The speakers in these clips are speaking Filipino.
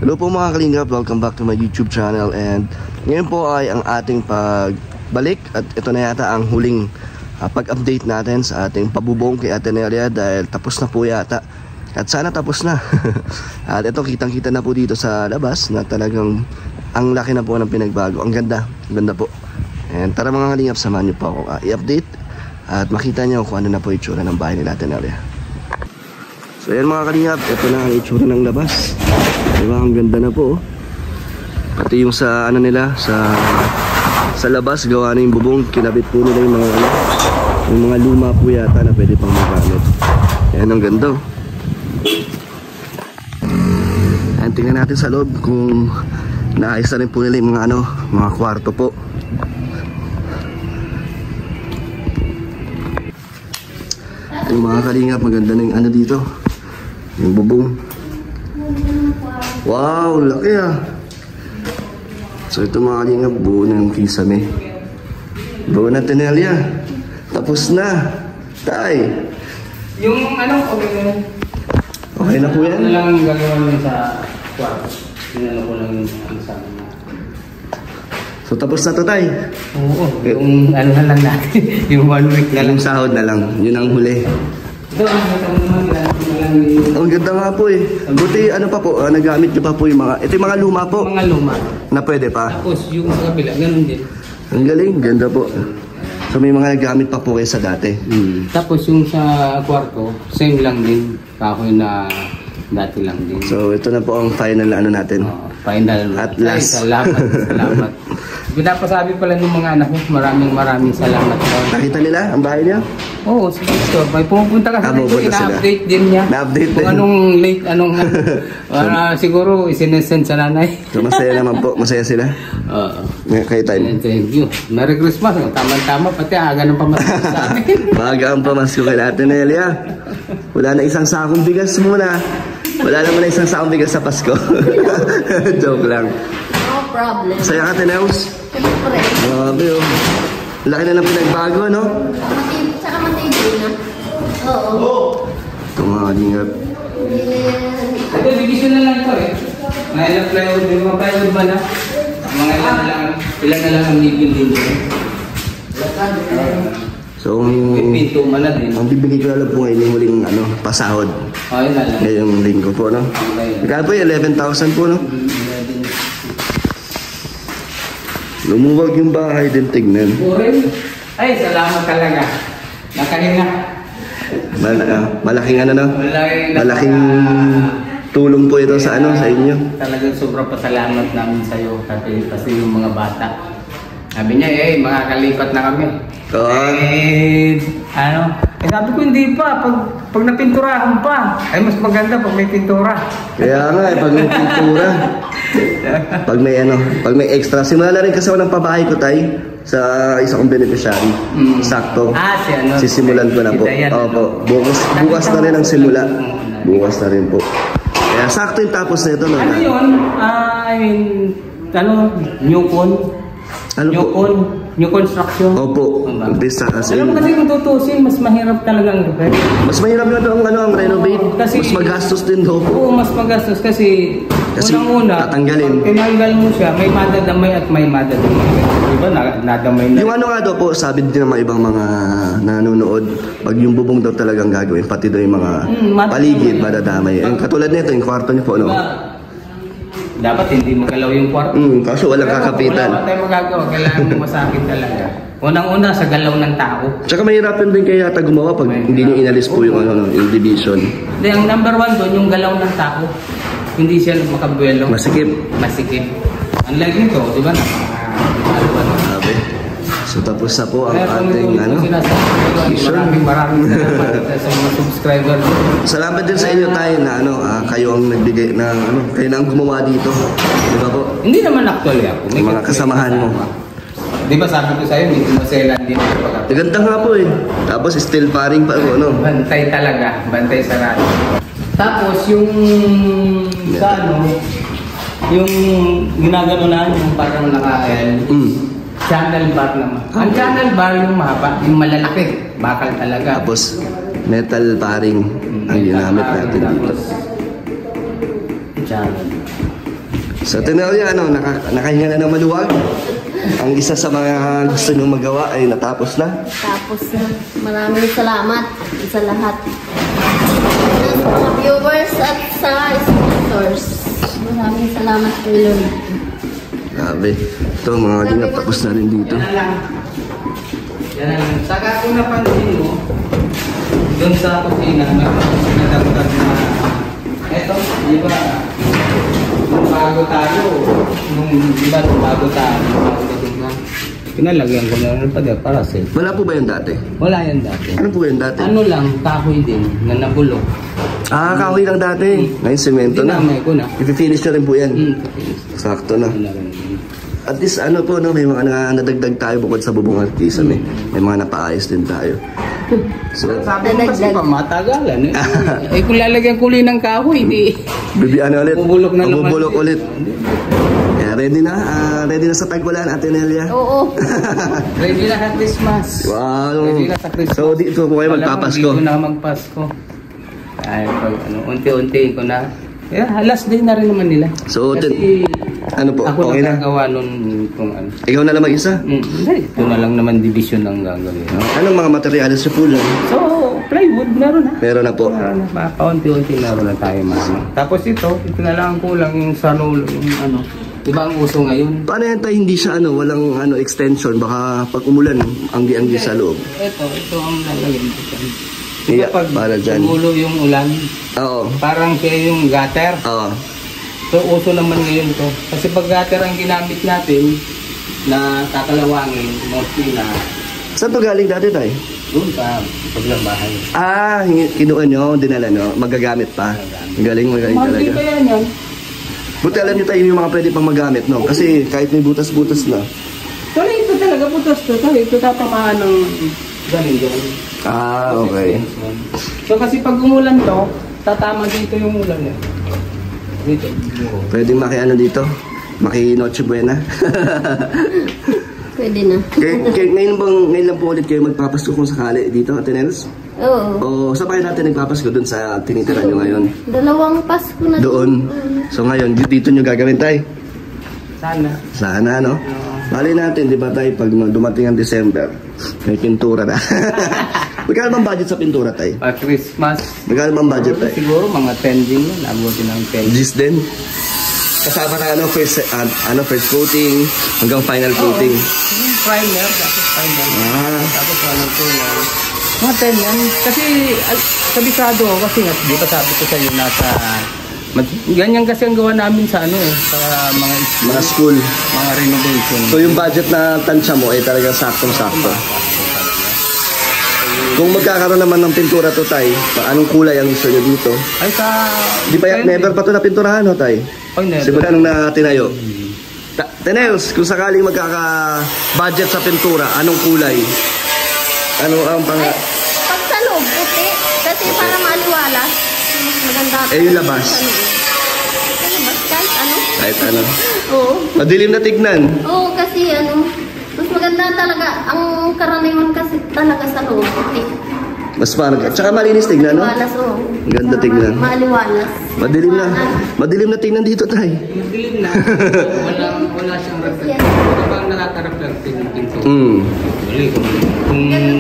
Hello po mga kalingap, welcome back to my YouTube channel. And ngayon po ay ang ating pagbalik. At ito na yata ang huling pag-update natin sa ating pabubong kay Ate Nelia. Dahil tapos na po yata. At sana tapos na. At ito kitang-kita na po dito sa labas na talagang ang laki na po ng pinagbago. Ang ganda po. And tara mga kalingap, samahan niyo po ako i-update at makita niyo kung ano na po itsura ng bahay nila Ate Nelia. So yan mga kalingap, ito na ang itsura ng labas. Diba, ang ganda na po. Pati yung sa ano nila, sa labas, gawa na yung bubong. Kinabit po nila yung mga ano, yung mga luma po yata na pwede pang magamit. Yan ang ganda. Ayan, tingnan natin sa loob kung naayos na rin po nila yung mga ano, mga kwarto po. Ito yung mga kalingap, maganda na yung ano dito, yung bubong. Wow, laki ah. So ito mga kalingap, buo na yung kisame. Buo na Ate Nelia. Tapos na. Tay. Yung ano, okay na yun. Okay na po yan? Ano lang yung gagawa nyo sa kwarto. Ano ko lang yung sa amin. So tapos na to Tay? Oo, yung ano na lang natin. Yung 1 week na lang. Yung sahod na lang, yun ang huli. Ito, ang ganda nga po eh. Buti ano pa po, nagamit nyo pa po yung mga, ito yung mga luma po. Mga luma. Na pwede pa. Tapos yung sa kabila, ganun din. Ang galing, ganda po. So may mga nagamit pa po kayo sa dati. Tapos yung sa kwarto, same lang din. Kahoy na dati lang din. So ito na po ang final na ano natin. Final. At last. Ay, salamat. Pinapasabi pala ng mga anak mo, maraming salamat. Nakita nila ang bahay niya? Oo, sige. So, may pumunta ka sa dito, ina-update din niya. Na-update din. Kung anong late, siguro isinesend sa nanay. So masaya naman po, masaya sila. Oo. Kayo tayo. Thank you. Merry Christmas. Tama-tama, pati aga ng pamasko sa amin. Baga ang pamasko kay Ate Nelia. Wala na isang sakong bigas muna. Wala naman na isang sakong bigas sa Pasko. Joke lang. No problem. Saya ka, Teneus? Siyempre. Grabe oh. Laki na ng pinagbago, no? Saka matindi na. Oo. Ito mga kalingap. Ito, division na lang ito eh. Mga ilang plywood, yung mga plywood ba na? Mga ilan na lang ang bibili din. So, Pinto man na din. ang bibigay ko lang po ngayon yung huling ano, pasahod. Yun na lang. Ngayong linggo po, no? Kaya po yung 11,000 po, no? Lumuwag yung bahay din, tignan. Ay, salamat talaga. Nakahinga. Malaking ano, no? Malaking tulong po ito sa ano, sa inyo. Talagang sobrang pasalamat namin sa iyo kasi yung mga bata. Sabi niya, makakalipat na kami. Sabi ko hindi pa, pag napinturahan pa, ay mas maganda pag may pintura. Kaya nga pag may pintura. Pag may extra, simula na rin kasi ako ng pabahay ko Tay sa isa kong beneficiary. Sakto. Sisimulan ko na po. Opo. Bukas na rin ang simula. Bukas na rin po. Kaya sakto yung tapos na ito. Ano yun? Newcon? New construction? Opo. Umpisa kasi. Alam mo kasi kung tutusin, mas mahirap talaga ang repair. Mas mahirap na ito ang renovate. Kasi, mas magastos din daw po. Oo, mas magastos kasi unang-una, tatanggalin. Tinanggal mo siya, may madadamay at may madadamay. Diba? Nadamay na. Yung ano nga daw po, sabi din ng mga ibang mga nanonood, pag yung bubong daw talagang gagawin, pati daw yung mga paligid, madadamay. Katulad nito, yung kwarto niyo po, no? Dapat hindi magalaw yung kwarto. Kaso walang kakapitan. Wala tayong magagawa, kailangan mo masakit talaga. Unang-una sa galaw ng tao. Tsaka mahirapan din kaya yata gumawa pag hindi niyo inalis po yung, yung division. Hindi, ang number 1 doon, yung galaw ng tao. Hindi siya makabuelo. Masikip. Unlike nito, di ba? Sabi. So tapos na po ang ating Maraming salamat sa mga subscriber. Salamat din sa inyo tayo na kayo ang nagbigay na kayo na ang gumawa dito. Di ba po? Hindi naman actually ako. May mga kasamahan mo. Di ba sabi ko sa'yo, may maselan din ako. Ganda nga po eh. Tapos still paring pa po, no? Bantay talaga. Bantay sarado. Tapos yung yung ginagano na yung parang channel bar naman. Ang channel bar yung mahaba, yung malalaki. Bakal talaga. Tapos metal paring ang ginamit natin dito. Channel. So, Tenelia, ano, nakahinga na ng maluwag. Ang isa sa mga gusto nyo magawa ay natapos na. Tapos na. Maraming salamat sa lahat. Sa mga viewers at sa sponsors. Maraming salamat po, Lord. Grabe. Ito, mga kalingap, tapos na rin dito. Yan na lang. Yan na lang. Saka kung napansin mo, doon sa kusina, natagdag na, eto, di ba, nung bago tayo, pinalagyan ko na rin pa din para safe. Wala po ba yun dati? Wala yan dati. Ano po yun dati? Ano lang, kahoy din, na nabulok. Ah, kahoy lang dati. Ngayon, semento na. Dinamay ko na. I-finish na rin po yan. Sakto na. Ano na rin. At least ano po, no, may mga nadagdag tayo bukod sa bubong at kisa. May mga napaayos din tayo. So, Sabi mo kasi pa, matagalan. Eh kung lalagyan ko ulit ng kahoy, di. ano ulit? Bubulok na naman. Bubulok ulit. Ready na? Ready na sa tagwalan, Ate Nelia? Oo. Ready na sa Christmas. Wow. Ready na sa Christmas. So, dito po kayo magpapasko. Dito na magpasko. Ay, pag unti-untiin ko na. Yeah, last day na rin naman nila. So, kasi ano po? ako Okay na? nagagawa nun kung ano. Ikaw na lang mag-isa? Hindi, ito na lang naman division ang gagawin. No? Anong mga materyales sa pulan? So, plywood, meron na. Meron na po. Meron na, paunti-unti meron na tayo mano. Tapos ito na lang ang kulang yung sanulo, yung ano. Diba ang uso ngayon? Paano yan tayo hindi siya walang extension? Baka pag umulan, anggi-anggi sa loob. Ito ang lalagyan ko dyan. Yeah, Diba pag para dyan. tumulo yung ulan, Oo. parang siya yung gutter. Oo. So uso naman ngayon ito. Kasi pag gutter ang ginamit natin na kakalawangin, mostly na Saan to galing dati tayo? doon pa, paglabahay. Ah, kinuha nyo, dinala nyo, magagamit pa. Magaling Mahal talaga. din kaya yan. Buti alam nyo tayo yung mga pwede pang magamit, no? Kasi kahit may butas-butas na. So ito talaga, putos to. Ito tatamaan ng galing. Ah, okay. So kasi pag umulan to, tatama dito yung ulan niya. Dito. Pwede maki-ano dito? Maki-Noche Buena. Pwede na. ngayon lang po ulit kayo magpapasko kung sakali dito, Ate Nels? Oo. O saan pa kayo natin nagpapasko doon sa tinitira nyo ngayon? Dalawang Pasko na Doon. So ngayon, dito nyo gagawin tayo? Sana. Sana, no? Bali natin, di ba tayo, pag dumating ang December, may pintura na. Magkano bang budget sa pintura tayo? Christmas. Magkano bang budget tayo? Siguro mga 10 din yun. Abutin ng 10. Gis din? Kasama na first coating hanggang final coating. Yung primer, tapos primer. Tapos walang tulang. Mga 10 yan. Kasi kabisado ako kasi nga, di ba sabi ko sa'yo nasa... Ganyan kasi ang gawa namin sa sa Mga school. mga renovation. So yung budget na tansya mo ay talagang saktong-sakto. Kung magkakaroon naman ng pintura to, Tay, anong kulay ang gusto nyo dito? Ay sa... Di ba never pa to napinturahan, no, Tay? Ay, never. Simula nung natinayo. Tenels, kung sakaling magkaka-budget sa pintura, anong kulay? Ano ang Pag sa loob, puti. Kasi para maliwalas. Mas maganda. yung labas? Sa labas, kahit ano. Kahit ano. Oo. Madilim na tignan. Oo, kasi mas maganda talaga. Ang karaniwan kasi talaga sa loob, puti. Mas parang, tsaka malinis tignan, no? Maliwalas, oo. Ganda tignan. Maliwalas. Madilim na tignan dito, Tay. Madilim na. Wala siyang reflect. Parang nakaka-reflect yung pintura. Bali, kung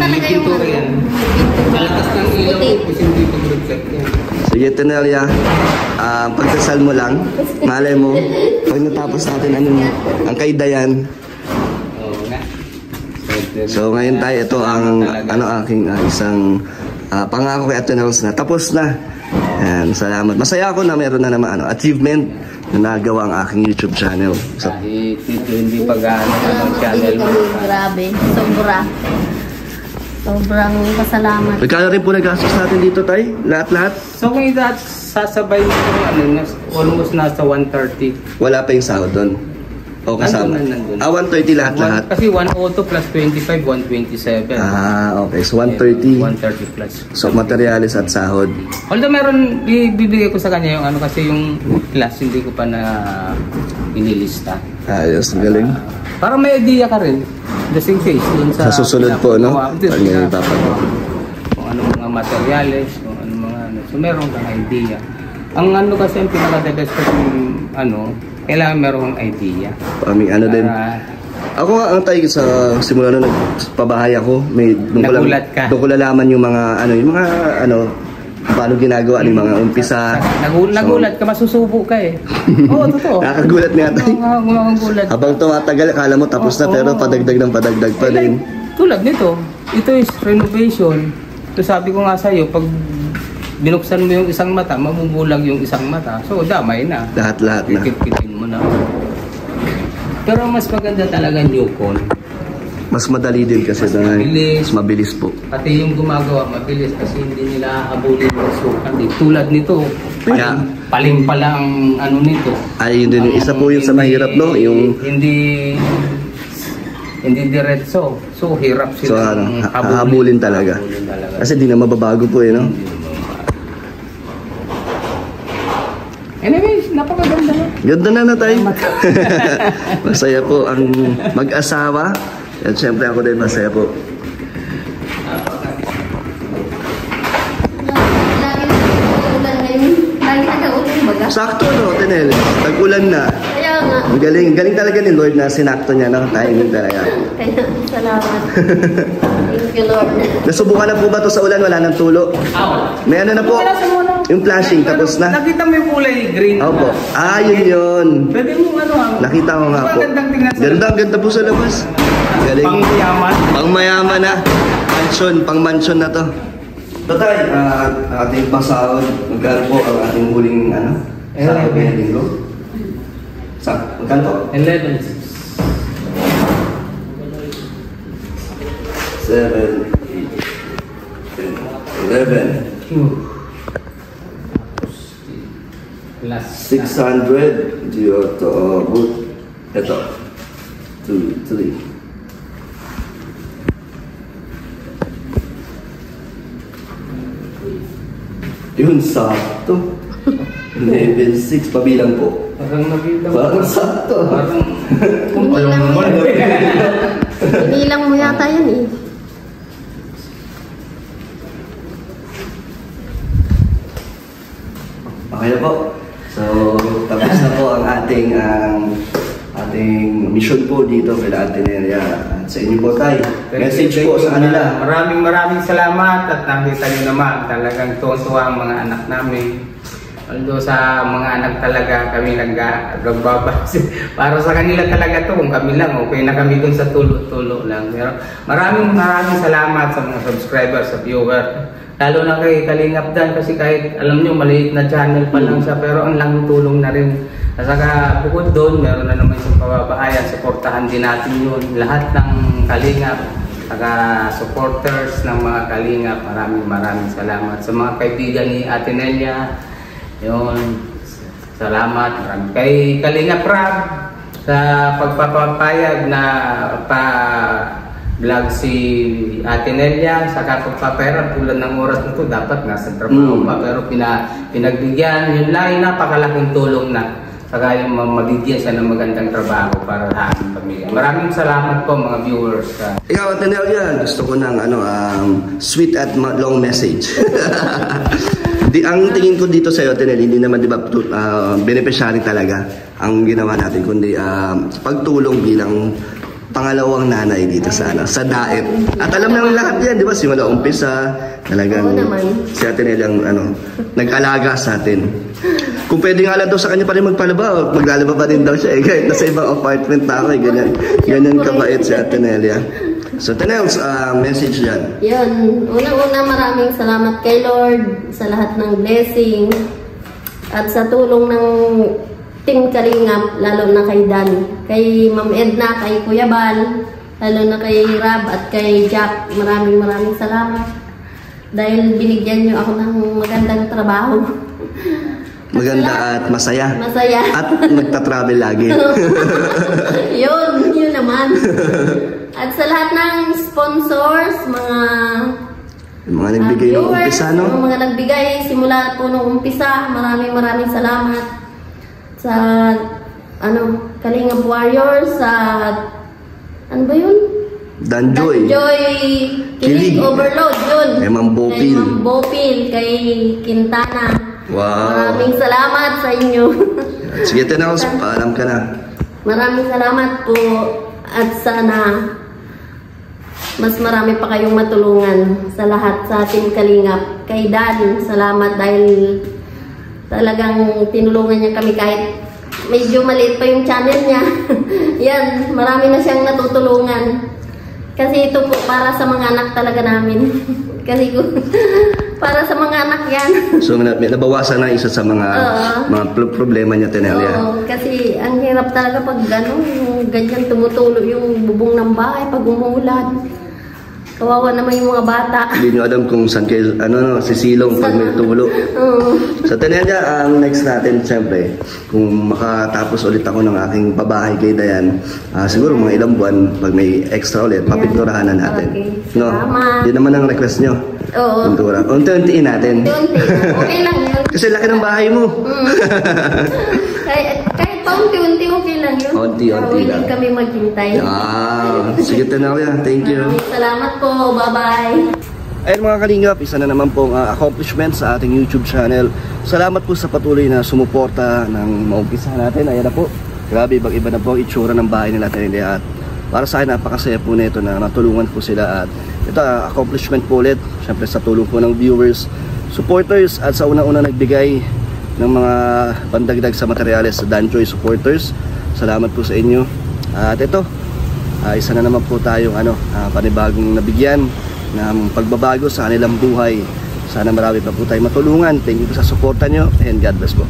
may pintura yan, malakas ng ilaw ko kasi hindi pag-reflect yan. Sige, Tenelia, pagdasal mo lang, malay mo, pag natapos natin ang kay Dayan. Oo nga. So ngayon tayo, ito ang aking isang pangako kay Ate Nels na tapos na. Yan, salamat. Masaya ako na meron na naman achievement na nagawa ang aking YouTube channel. So, Kahit hindi pa gaano ang channel mo. Grabe. Sobrang pasalamat. magkano rin po nagastos natin dito, Tay? Lahat-lahat? So kung sasabay mo almost nasa 130. Wala pa yung sahod doon. O kasama? Nandun. 130 lahat-lahat? Kasi 102 plus 25, 127. Okay. So 130. 130 plus. So materialis at sahod. Although meron, bibigay ko sa kanya yung kasi yung class hindi ko pa na inilista. Ayos, galing. Para may idea ka rin. Just in case. Sa susunod po, no? Pag may ipapagawa. Kung anong mga materials, kung anong mga So meron kang idea. Ang kasi ang pinaka-the best kasi kailangan merong idea. Aming ano din. Ako nga ang tayo sa simula na nagpabahay ako, may Nagulat ka. doon ko lalaman yung mga paano ginagawa ng mga umpisa. Nagulat ka, masusubo ka eh. Oo, totoo. Nakakagulat nga tayo. Nagulat. Habang tumatagal, akala mo tapos na, pero padagdag ng padagdag pa rin. Tulad nito, ito is renovation. So sabi ko nga sa'yo, pag binuksan mo yung isang mata, mabubulag yung isang mata. So damay na. Lahat-lahat na. Kikit-kitin mo na. Pero mas maganda talaga new con. Mas madali din kasi mabilis. mas mabilis po. Pati yung gumagawa, mabilis kasi hindi nila habulin yung sukat. Tulad nito, paling pala ang ano nito. Ay, yun din yung isa po yung sa mahirap, no? Yung Hindi diretso. So, hirap sila. So, habulin talaga. Kasi di na mababago po, no? Anyways, napakaganda na. Ganda na tayo. Masaya po ang mag-asawa. At syempre ako din masaya po. Lagi nag-uulan baga. Sakto, no, Tenel? Tag-ulan na. Kaya nga. Ang galing. Galing talaga ni Lord na sinakto niya, no? Timing talaga. Kaya, salamat. Thank you, Lord. Nasubukan na po ba to sa ulan? Wala nang tulo? May ano na po? Yung flashing, tapos na? Nakita mo yung kulay green. Opo. Yun. Pwede mo Nakita ko nga po. Magandang tingnan sa Ganda, ang ganda po sa labas. Galing. Pangmayaman. Pangmayaman na. Pang-mansion na to. Tatay, ating pasahod. Magkano po ang ating huling sahod ngayong linggo? Magkano po? 11. 7, 8, 10, 11. Last. 600. Ito. 2, 3. Yun, sakto. 11.6, pabilang po. Parang nabilang. Parang sakto. Parang Inilang mo Inilang mo yata yan eh. Okay na po. So, tapos na po ang ating mission po dito kay Ate Nelia. At sa inyo po tayo. Message po sa kanila. Maraming salamat at nakita niyo naman talagang tuwa ang mga anak namin. Although sa mga anak talaga kami nagbabas. Para sa kanila talaga to, kung kami lang, okay na kami dun sa tulo-tulo lang. Pero maraming salamat sa mga subscribers, sa viewer. Lalo na kay Kalingap Dan kasi kahit alam nyo maliit na channel pa lang siya pero ang laking tulong na rin. At saka bukod doon meron na naman yung pababahayan, supportahan din natin yun. Lahat ng Kalingap, saka supporters ng mga Kalingap, maraming salamat. Sa mga kaibigan ni Ate Nelia, yun, salamat. Kay Kalingap Rab sa pagpapapayag na vlog si Ate Nelia, saka pagpapera tulad ng oras nito dapat nasa trabaho pa pero pinagbigyan yun lang, napakalaking tulong na saka yung mabigyan siya ng magandang trabaho para sa ating pamilya. Maraming salamat po mga viewers. Ikaw Ate Nelia, gusto ko ng sweet at long message. Ang tingin ko dito sa iyo, Ate Nelia, hindi naman di ba beneficiary talaga ang ginawa natin kundi pagtulong bilang pangalawang nanay dito sa Daet. At alam naman lahat yan, di ba? Simula umpisa, talagang si Ate Nelia ang nag-alaga sa atin. Kung pwede nga lang daw sa kanya pa rin magpalaba, maglalaba pa din daw siya eh. Kahit nasa ibang apartment na ako eh. Ganyan kabait si Ate Nelia. So, Ate Nels, message yan. Yun. Unang-una maraming salamat kay Lord sa lahat ng blessing at sa tulong ng Team Kalingap, lalo na kay Dan, kay Ma'am Edna, kay Kuya Bal, lalo na kay Rab at kay Jack. Maraming salamat. Dahil binigyan nyo ako ng magandang trabaho. Maganda at masaya. Masaya. At nagta-travel lagi. yun naman. At sa lahat ng sponsors, mga nagbigay ng umpisa, no? Mga nagbigay simula po nung umpisa, maraming salamat. Sa Kalingap Warriors, sa ano ba yun? Danjoy. Kilig Overload, yun. Kay Ma'am Bopil. Kay Ma'am Bopil, kay Quintana. Wow. Maraming salamat sa inyo. Sige, Tenels, paalam ka na. Maraming salamat po at sana mas marami pa kayong matulungan sa lahat sa Team Kalingap. Kay Dan, salamat dahil talagang tinulungan niya kami kahit medyo maliit pa yung channel niya. Yan, marami na siyang natutulungan. Kasi ito po para sa mga anak talaga namin. Kasi para sa mga anak yan. So, nabawasan na isa sa mga problema niya, Tenelia. Oo, kasi ang hirap talaga pag gano'n, ganyan tumutulo yung bubong ng bahay pag umuulan. Kawawa naman yung mga bata. Hindi nyo alam kung saan kayo, sisilong pag may tulo. Sa Tenelia, ang next natin, siyempre, kung makatapos ulit ako ng aking pabahay kay Dayan, siguro mga ilang buwan, pag may extra ulit, papinturahan na natin. Okay. No? Salamat. Yun naman ang request nyo. Oo. Pintura. Unti-untiin natin. Unti-unti. Okay lang yun. Kasi laki ng bahay mo. Kahit pa unti-unti, okay lang yun. Unti-unti lang. Hindi kami maghintay. Sige, Tenelia. Thank you. Maraming salamat po. Bye-bye. Ayun mga kalingap, isa na naman pong accomplishment sa ating YouTube channel. Salamat po sa patuloy na sumuporta ng maumpisa natin. Ayan na po. Grabe, iba na po ang itsura ng bahay nila Tenelia. At para sa akin, napakasaya po nito na natulungan po sila. At ito, accomplishment po ulit. Siyempre sa tulong po ng viewers, supporters, at sa unang-una nagbigay ng mga pandagdag sa materyales sa Danjoy supporters. Salamat po sa inyo. At ito, isa na naman po tayong panibagong nabigyan ng pagbabago sa kanilang buhay. Sana marami pa po tayong matulungan. Thank you po sa suporta nyo and God bless po.